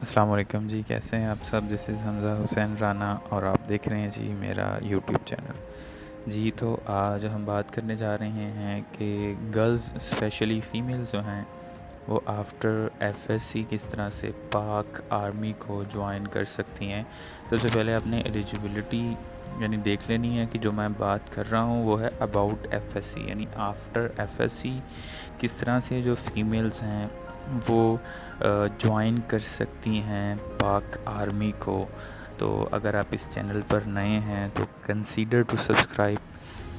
अस्सलाम वालेकुम जी, कैसे हैं आप सब? दिस इज़ हमज़ा हुसैन राना और आप देख रहे हैं जी मेरा यूट्यूब चैनल। जी, तो आज हम बात करने जा रहे हैं कि गर्ल्स स्पेशली फ़ीमेल्स जो हैं वो आफ्टर एफएससी किस तरह से पाक आर्मी को ज्वाइन कर सकती हैं। सबसे पहले आपने एलिजिबिलिटी यानी देख लेनी है कि जो मैं बात कर रहा हूँ वो है अबाउट एफएससी, यानी आफ्टर एफएससी किस तरह से जो फीमेल्स हैं वो ज्वाइन कर सकती हैं पाक आर्मी को। तो अगर आप इस चैनल पर नए हैं तो consider to subscribe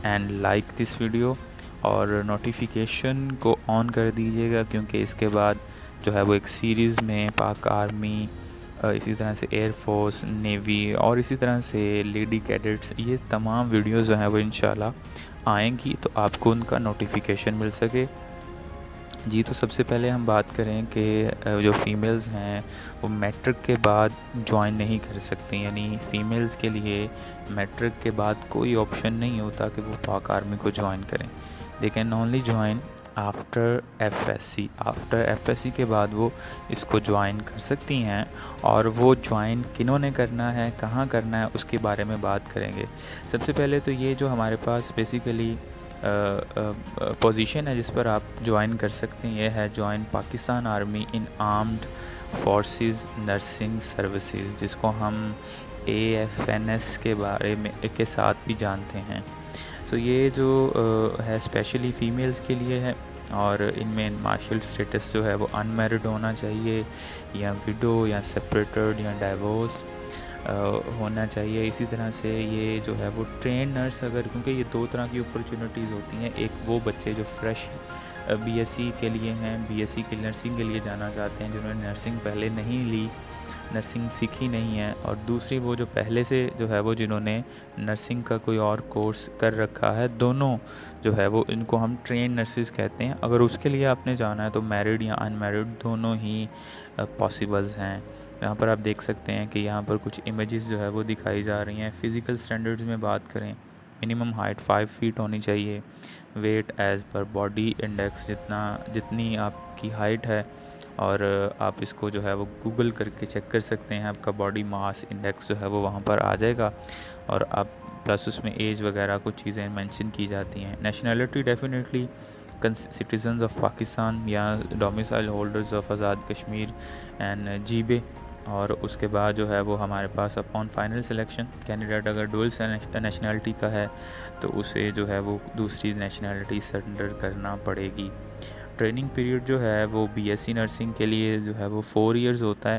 and like this video और नोटिफिकेशन को ऑन कर दीजिएगा, क्योंकि इसके बाद जो है वो एक सीरीज़ में पाक आर्मी, इसी तरह से एयरफोर्स, नेवी और इसी तरह से लेडी कैडेट्स, ये तमाम वीडियोस जो हैं वो इंशाल्लाह आएंगी, तो आपको उनका नोटिफिकेशन मिल सके। जी, तो सबसे पहले हम बात करें कि जो फ़ीमेल्स हैं वो मैट्रिक के बाद जॉइन नहीं कर सकती, यानी फ़ीमेल्स के लिए मैट्रिक के बाद कोई ऑप्शन नहीं होता कि वो पाक आर्मी को जॉइन करें। They can only join after FSc. After FSc के बाद वो इसको जॉइन कर सकती हैं, और वो जॉइन किन्होंने करना है, कहाँ करना है, उसके बारे में बात करेंगे। सबसे पहले तो ये जो हमारे पास बेसिकली पोजीशन है जिस पर आप ज्वाइन कर सकते हैं, ये है ज्वाइन पाकिस्तान आर्मी इन आर्म्ड फोर्सेस नर्सिंग सर्विसेज, जिसको हम AFNS के बारे में के साथ भी जानते हैं। सो ये जो है स्पेशली फ़ीमेल्स के लिए है, और इनमें मार्शल स्टेटस जो है वो अनमैरिड होना चाहिए, या विडो, या सेपरेटेड, या डाइवोर्स होना चाहिए। इसी तरह से ये जो है वो ट्रेन नर्स, अगर, क्योंकि ये दो तरह की अपॉर्चुनिटीज़ होती हैं, एक वो बच्चे जो फ्रेश बीएससी के लिए हैं, बीएससी के नर्सिंग के लिए जाना चाहते हैं, जिन्होंने नर्सिंग पहले नहीं ली, नर्सिंग सीखी नहीं है, और दूसरी वो जो पहले से जो है वो जिन्होंने नर्सिंग का कोई और कोर्स कर रखा है। दोनों जो है वो, इनको हम ट्रेन नर्सिस कहते हैं। अगर उसके लिए आपने जाना है तो मैरिड या अनमैरिड दोनों ही पॉसिबल्स हैं। यहाँ पर आप देख सकते हैं कि यहाँ पर कुछ इमेजेस जो है वो दिखाई जा रही हैं। फ़िज़िकल स्टैंडर्ड्स में बात करें, मिनिमम हाइट 5 फीट होनी चाहिए, weight as per body index, जितनी आपकी हाइट है, और आप इसको जो है वो गूगल करके चेक कर सकते हैं, आपका बॉडी मास इंडेक्स जो है वो वहाँ पर आ जाएगा, और आप प्लस उसमें एज वगैरह कुछ चीज़ें मेंशन की जाती हैं। Nationality definitely citizens of Pakistan या domicile holders of Azad Kashmir and GB. और उसके बाद जो है वो हमारे पास अपॉन फाइनल सिलेक्शन कैंडिडेट अगर डुअल नेशनैलिटी का है तो उसे जो है वो दूसरी नेशनैलिटी सरेंडर करना पड़ेगी। ट्रेनिंग पीरियड जो है वो बीएससी नर्सिंग के लिए जो है वो 4 इयर्स होता है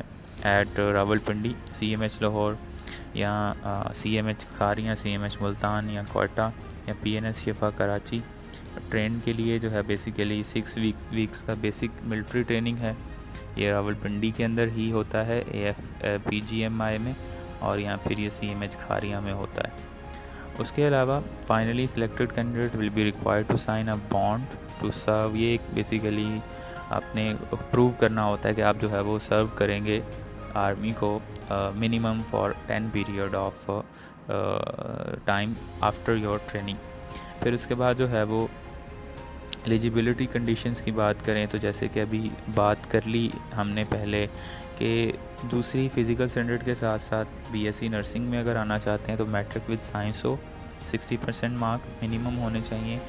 एट रावलपिंडी, CMH लाहौर, या CMH खार, या CMH मुल्तान, या कोयटा, या PNS शिफा कराची। ट्रेन के लिए जो है बेसिकली 6 वीक्स का बेसिक मिलिट्री ट्रेनिंग है। ये रावलपिंडी के अंदर ही होता है, AFPGMI में, और या फिर ये CMH खारिया में होता है। उसके अलावा finally selected candidate will be required to sign a bond to serve. ये एक बेसिकली आपने प्रूव करना होता है कि आप जो है वो सर्व करेंगे आर्मी को minimum for 10 period of time after your training. फिर उसके बाद जो है वो एलिजिबिलिटी कंडीशंस की बात करें तो जैसे कि अभी बात कर ली हमने पहले कि दूसरी फ़िज़िकल स्टैंडर्ड के साथ साथ बीएससी नर्सिंग में अगर आना चाहते हैं तो मैट्रिक विद साइंस हो, 60% मार्क मिनिमम होने चाहिए,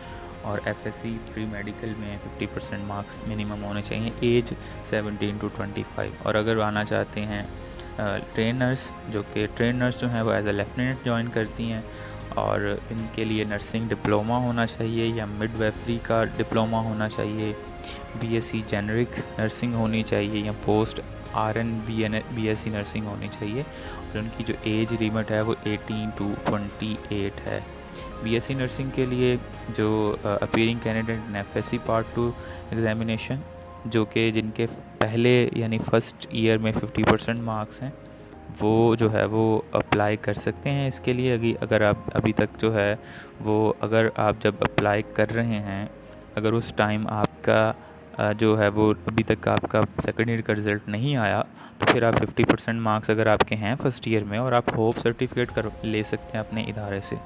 और एफएससी प्री मेडिकल में 50% मार्क्स मिनिमम होने चाहिए, एज 17 to 25। और अगर आना चाहते हैं ट्रेन नर्स, जो कि ट्रेन नर्स जो हैं वो एज ए लेफ्टिनेंट ज्वाइन करती हैं, और इनके लिए नर्सिंग डिप्लोमा होना चाहिए या मिडवाइफरी का डिप्लोमा होना चाहिए, बीएससी जेनरिक नर्सिंग होनी चाहिए, या पोस्ट RN BSc नर्सिंग होनी चाहिए, और उनकी जो एज लिमिट है वो 18 to 28 है। बीएससी नर्सिंग के लिए जो appearing candidate in FSc part 2 examination, जो कि जिनके पहले यानी फ़र्स्ट ईयर में 50% मार्क्स हैं, वो जो है वो अप्लाई कर सकते हैं इसके लिए। अगर आप अभी तक जो है वो, अगर आप जब अप्लाई कर रहे हैं, अगर उस टाइम आपका जो है वो अभी तक आपका सेकेंड ईयर का रिज़ल्ट नहीं आया, तो फिर आप 50% मार्क्स अगर आपके हैं फर्स्ट ईयर में, और आप होप सर्टिफिकेट कर ले सकते हैं अपने इदारे से।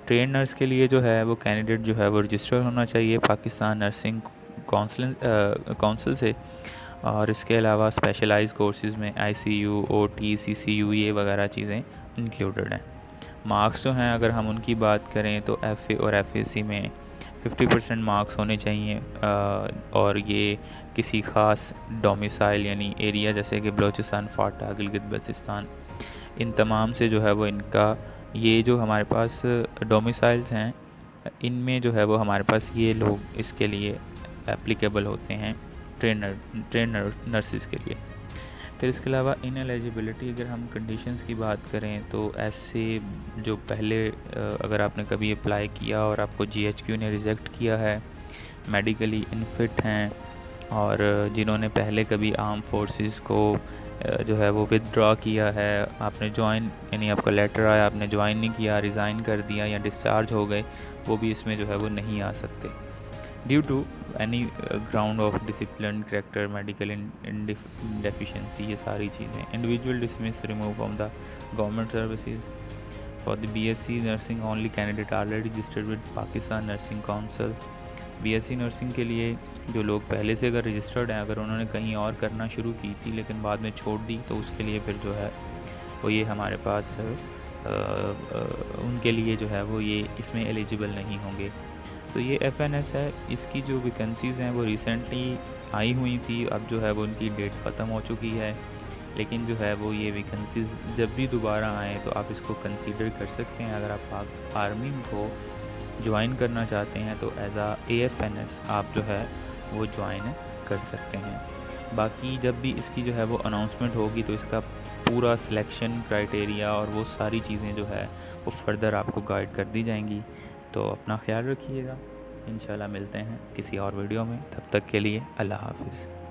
ट्रेन नर्स के लिए जो है वो कैंडिडेट जो है वो रजिस्टर होना चाहिए पाकिस्तान नर्सिंग काउंसिल से, और इसके अलावा स्पेशलाइज कोर्सेज़ में ICU, OT, CCU ये वगैरह चीज़ें इंक्लूडेड हैं। मार्क्स जो हैं अगर हम उनकी बात करें तो FA और FAC में 50% मार्क्स होने चाहिए, और ये किसी ख़ास डोमिसाइल यानी एरिया जैसे कि बलूचिस्तान, फाटा, गिलगित बल्तिस्तान, इन तमाम से जो है वो इनका ये जो हमारे पास डोमिसाइल्स हैं इनमें जो है वो हमारे पास ये लोग इसके लिए एप्लीकेबल होते हैं ट्रेनर नर्सिस के लिए। फिर इसके अलावा इन एलिजिबिलिटी अगर हम कंडीशंस की बात करें तो ऐसे जो पहले अगर आपने कभी अप्लाई किया और आपको GHQ ने रिजेक्ट किया है, मेडिकली इनफिट हैं, और जिन्होंने पहले कभी आर्म फोर्सेस को जो है वो विदड्रॉ किया है, आपने ज्वाइन यानी आपका लेटर आया, आपने ज्वाइन नहीं किया, रिज़ाइन कर दिया या डिस्चार्ज हो गए, वो भी इसमें जो है वो नहीं आ सकते due to any ground of discipline character medical deficiency. ये सारी चीज़ें individual dismiss remove from the government services for the BSc nursing only candidate already registered with Pakistan nursing council. BSc nursing के लिए जो लोग पहले से अगर रजिस्टर्ड हैं, अगर उन्होंने कहीं और करना शुरू की थी लेकिन बाद में छोड़ दी, तो उसके लिए फिर जो है वो ये हमारे पास उनके लिए जो है वो ये इसमें एलिजिबल नहीं होंगे। तो ये FNS है, इसकी जो वैकेंसीज़ हैं वो रिसेंटली आई हुई थी, अब जो है वो उनकी डेट ख़त्म हो चुकी है, लेकिन जो है वो ये वैकेंसीज़ जब भी दोबारा आएँ तो आप इसको कंसीडर कर सकते हैं। अगर आप आर्मी को ज्वाइन करना चाहते हैं तो एज AFNS आप जो है वो ज्वाइन कर सकते हैं। बाकी जब भी इसकी जो है वो अनाउंसमेंट होगी तो इसका पूरा सिलेक्शन क्राइटेरिया और वो सारी चीज़ें जो है वो फर्दर आपको गाइड कर दी जाएंगी। तो अपना ख्याल रखिएगा, इंशाल्लाह मिलते हैं किसी और वीडियो में, तब तक के लिए अल्लाह हाफ़िज़।